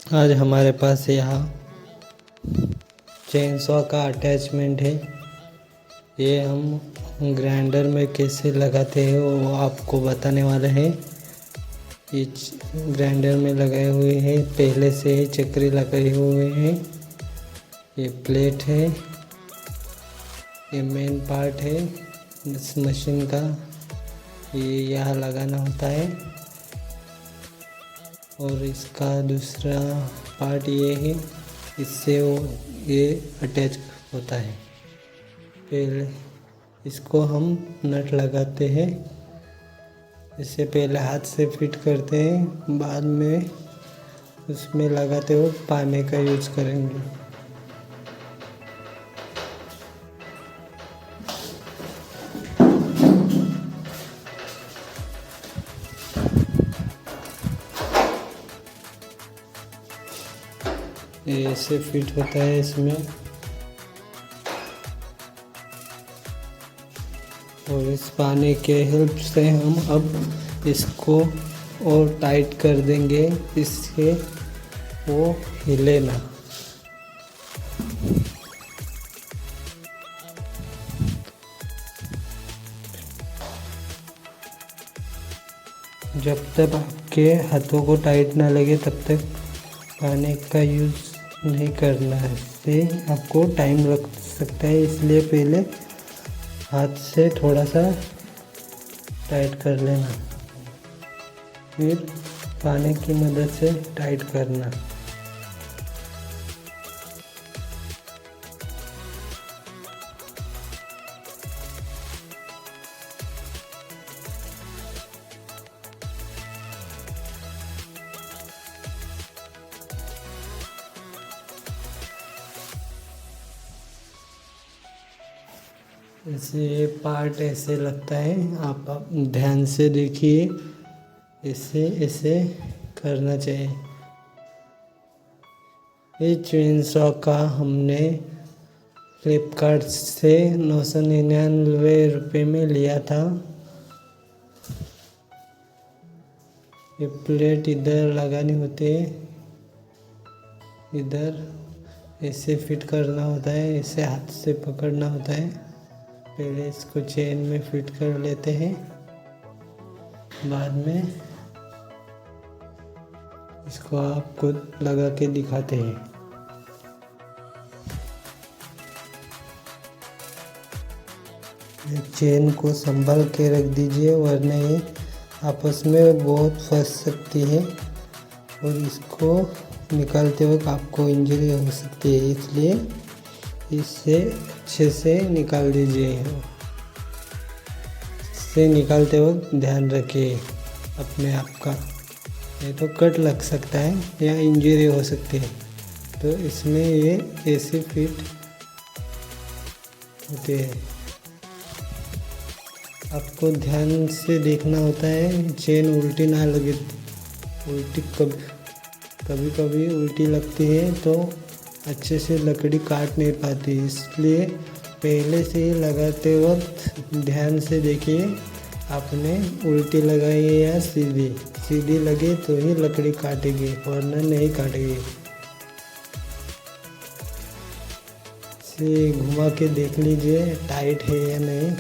आज हमारे पास यहाँ चेन सॉ का अटैचमेंट है। ये हम ग्राइंडर में कैसे लगाते हैं वो आपको बताने वाले हैं। ये ग्राइंडर में लगाए हुए हैं, पहले से ही चक्री लगाए हुए हैं। ये प्लेट है, ये मेन पार्ट है इस मशीन का, ये यहाँ लगाना होता है। और इसका दूसरा पार्ट ये है, इससे ये अटैच होता है। पहले इसको हम नट लगाते हैं। इससे पहले हाथ से फिट करते हैं, बाद में उसमें लगाते हुए पाने का यूज़ करेंगे। ये ऐसे फिट होता है इसमें, और इस पाने के हेल्प से हम अब इसको और टाइट कर देंगे, इससे वो हिले ना। जब तक आपके हाथों को टाइट ना लगे तब तक पाने का यूज़ नहीं करना है, इससे आपको टाइम लग सकता है। इसलिए पहले हाथ से थोड़ा सा टाइट कर लेना, फिर पाने की मदद से टाइट करना। ऐसे ये पार्ट ऐसे लगता है, आप ध्यान से देखिए, ऐसे ऐसे करना चाहिए। ये चेन सॉ का हमने फ्लिपकार्ट से 999 रुपये में लिया था। ये प्लेट इधर लगानी होती है, इधर ऐसे फिट करना होता है, ऐसे हाथ से पकड़ना होता है। पहले इसको चेन में फिट कर लेते हैं, बाद में इसको आपको लगा के दिखाते हैं। चेन को संभाल के रख दीजिए, वरना ये आपस में बहुत फंस सकती है और इसको निकालते वक्त आपको इंजरी हो सकती है, इसलिए इसे अच्छे से निकाल दीजिए। इसे निकालते वक्त ध्यान रखिए अपने आप का, नहीं तो कट लग सकता है या इंजरी हो सकती है। तो इसमें ये ऐसे फिट होते हैं। आपको ध्यान से देखना होता है, चेन उल्टी ना लगे। उल्टी कभी कभी उल्टी लगती है तो अच्छे से लकड़ी काट नहीं पाती, इसलिए पहले से ही लगाते वक्त ध्यान से देखिए आपने उल्टी लगाई है या सीधी। सीधी लगे तो ही लकड़ी काटेगी, वरना नहीं काटेगी। इसे घुमा के देख लीजिए टाइट है या नहीं,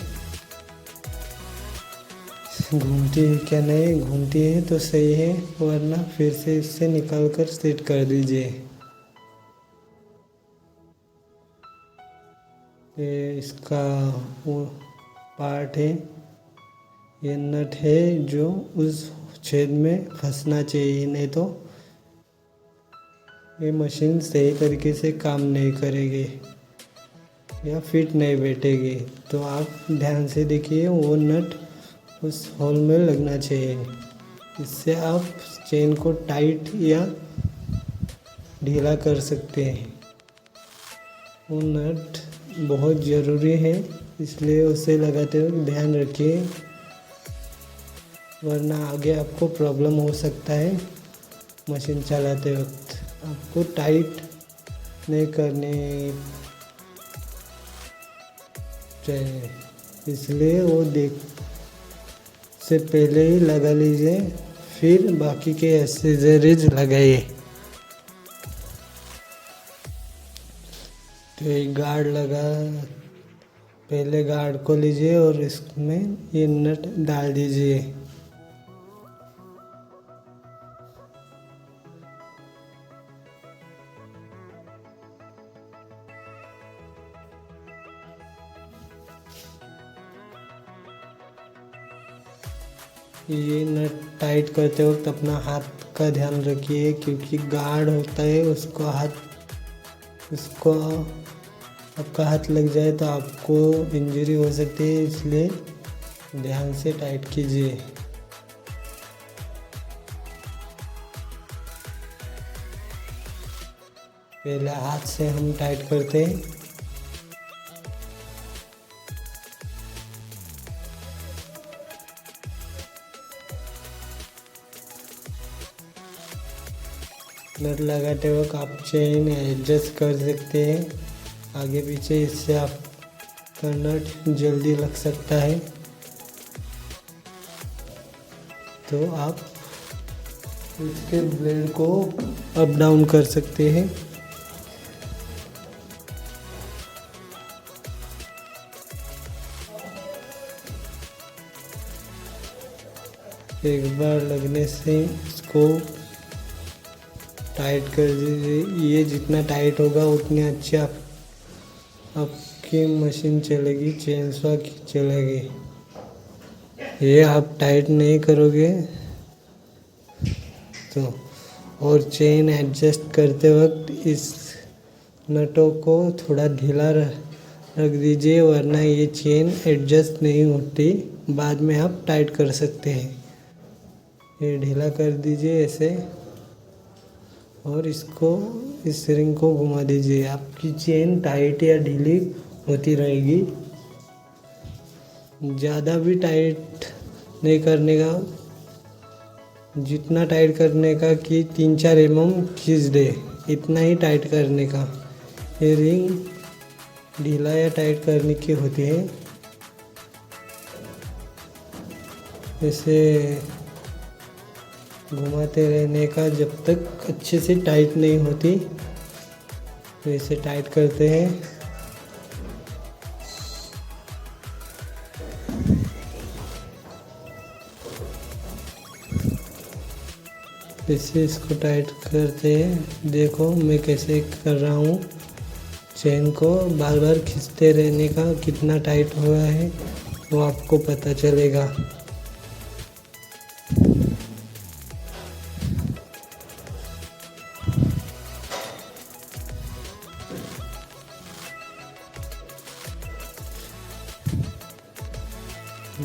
घूमती है क्या नहीं। घूमती है तो सही है, वरना फिर से इससे निकाल कर सेट कर दीजिए। ये इसका वो पार्ट है, ये नट है जो उस छेद में फंसना चाहिए, नहीं तो ये मशीन सही तरीके से काम नहीं करेगी या फिट नहीं बैठेगी। तो आप ध्यान से देखिए, वो नट उस होल में लगना चाहिए। इससे आप चेन को टाइट या ढीला कर सकते हैं। वो नट बहुत ज़रूरी है, इसलिए उसे लगाते वक्त ध्यान रखिए, वरना आगे आपको प्रॉब्लम हो सकता है। मशीन चलाते वक्त आपको टाइट नहीं करनी चाहिए, इसलिए वो देख से पहले ही लगा लीजिए, फिर बाकी के एक्सेसरीज लगाइए। ये गार्ड लगा, पहले गार्ड को लीजिए और इसमें ये नट डाल दीजिए। ये नट टाइट करते वक्त अपना हाथ का ध्यान रखिए, क्योंकि गार्ड होता है उसको आपका हाथ लग जाए तो आपको इंजरी हो सकती है, इसलिए ध्यान से टाइट कीजिए। पहले हाथ से हम टाइट करते हैं। नट लगाते वक्त आप चेन एडजस्ट कर सकते हैं आगे पीछे, इससे आपका नट जल्दी लग सकता है। तो आप इसके ब्लेड को अप डाउन कर सकते हैं। एक बार लगने से इसको टाइट कर दीजिए। ये जितना टाइट होगा उतनी अच्छी आपकी मशीन चलेगी, चेन सॉ चलेगी। ये आप टाइट नहीं करोगे तो, और चेन एडजस्ट करते वक्त इस नटों को थोड़ा ढीला रख दीजिए, वरना ये चेन एडजस्ट नहीं होती। बाद में आप टाइट कर सकते हैं। ये ढीला कर दीजिए ऐसे, और इस रिंग को घुमा दीजिए। आपकी चेन टाइट या ढीली होती रहेगी। ज़्यादा भी टाइट नहीं करने का, जितना टाइट करने का कि 3-4 mm खींच दे, इतना ही टाइट करने का। ये रिंग ढीला या टाइट करने की होती है। ऐसे घुमाते रहने का जब तक अच्छे से टाइट नहीं होती। तो इसे टाइट करते हैं। इसको टाइट करते हैं। देखो मैं कैसे कर रहा हूँ। चेन को बार बार खींचते रहने का, कितना टाइट हुआ है वो आपको पता चलेगा।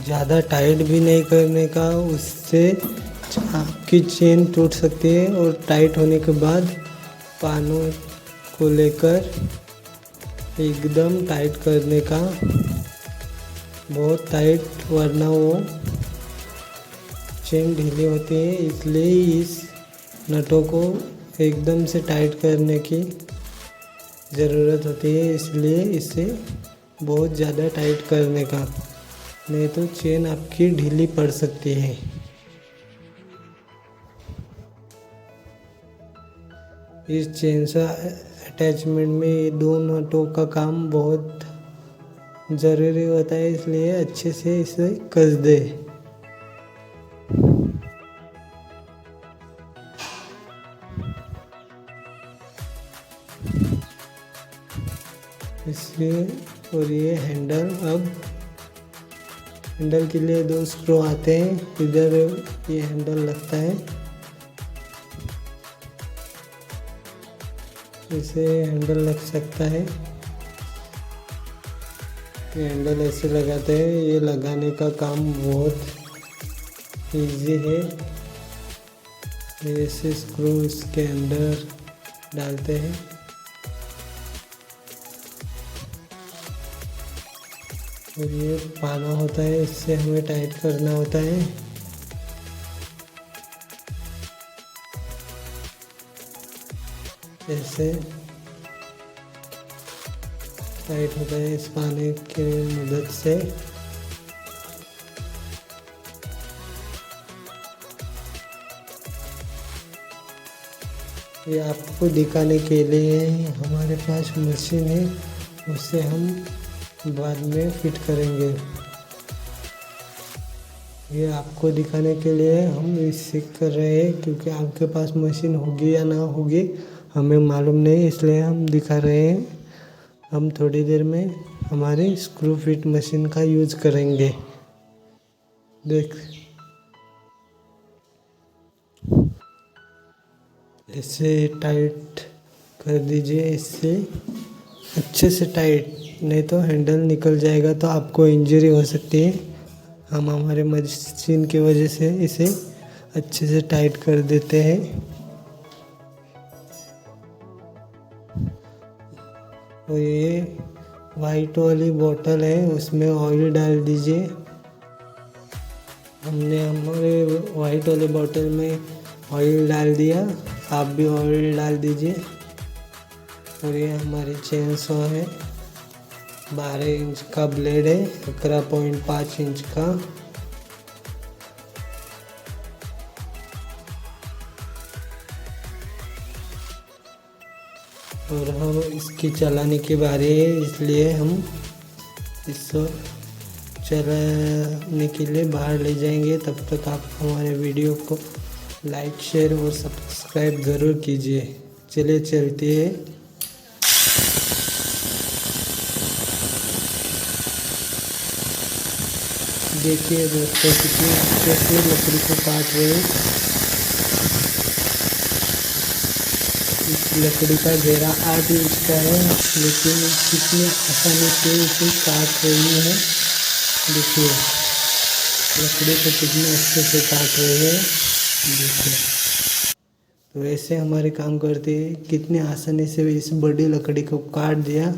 ज़्यादा टाइट भी नहीं करने का, उससे आपकी चेन टूट सकती है। और टाइट होने के बाद पानों को लेकर एकदम टाइट करने का, बहुत टाइट, वरना वो चेन ढीली होती है। इसलिए इस नटों को एकदम से टाइट करने की ज़रूरत होती है, इसलिए इसे बहुत ज़्यादा टाइट करने का, नहीं तो चेन आपकी ढीली पड़ सकती है। इस चेन से अटैचमेंट में ये 2 नटों का काम बहुत ज़रूरी होता है, इसलिए अच्छे से इसे कस दे। इसलिए, और ये हैंडल के लिए 2 स्क्रू आते हैं। इधर ये हैंडल लगता है, इसे हैंडल लग सकता है। ये हैंडल ऐसे लगाते हैं। ये लगाने का काम बहुत इजी है। ऐसे स्क्रू इसके अंदर डालते हैं। और ये पाना होता है, इससे हमें टाइट करना होता है। ऐसे टाइट होता है इस पाने की मदद से। ये आपको दिखाने के लिए हमारे पास मशीन है। उसे हम बाद में फिट करेंगे। ये आपको दिखाने के लिए हम इससे कर रहे हैं, क्योंकि आपके पास मशीन होगी या ना होगी हमें मालूम नहीं, इसलिए हम दिखा रहे हैं। हम थोड़ी देर में हमारी स्क्रू फिट मशीन का यूज करेंगे। देख, इसे टाइट कर दीजिए, इससे अच्छे से टाइट, नहीं तो हैंडल निकल जाएगा तो आपको इंजरी हो सकती है। हम हमारे मशीन की वजह से इसे अच्छे से टाइट कर देते हैं। और ये वाइट वाली बोतल है, उसमें ऑयल डाल दीजिए। हमने हमारे वाइट वाले बोतल में ऑयल डाल दिया, आप भी ऑयल डाल दीजिए। और ये हमारी चेन सॉ है, 12 इंच का ब्लेड है, 11.5 इंच का। और हम इसकी चलाने की बारी है, इसलिए हम इसको चलाने के लिए बाहर ले जाएंगे। तब तक आप हमारे वीडियो को लाइक, शेयर और सब्सक्राइब ज़रूर कीजिए। चलिए चलते हैं। देखिए दोस्तों, कितनी अच्छे से लकड़ी को काट रहे हैं। इस लकड़ी का घेरा 8 इंच का है, लेकिन कितनी आसानी से इसे काट रही है। देखिए लकड़ी को कितने अच्छे से काट रहे हैं। देखिए, तो ऐसे हमारे काम करते हैं, कितने आसानी से इस बड़ी लकड़ी को काट दिया।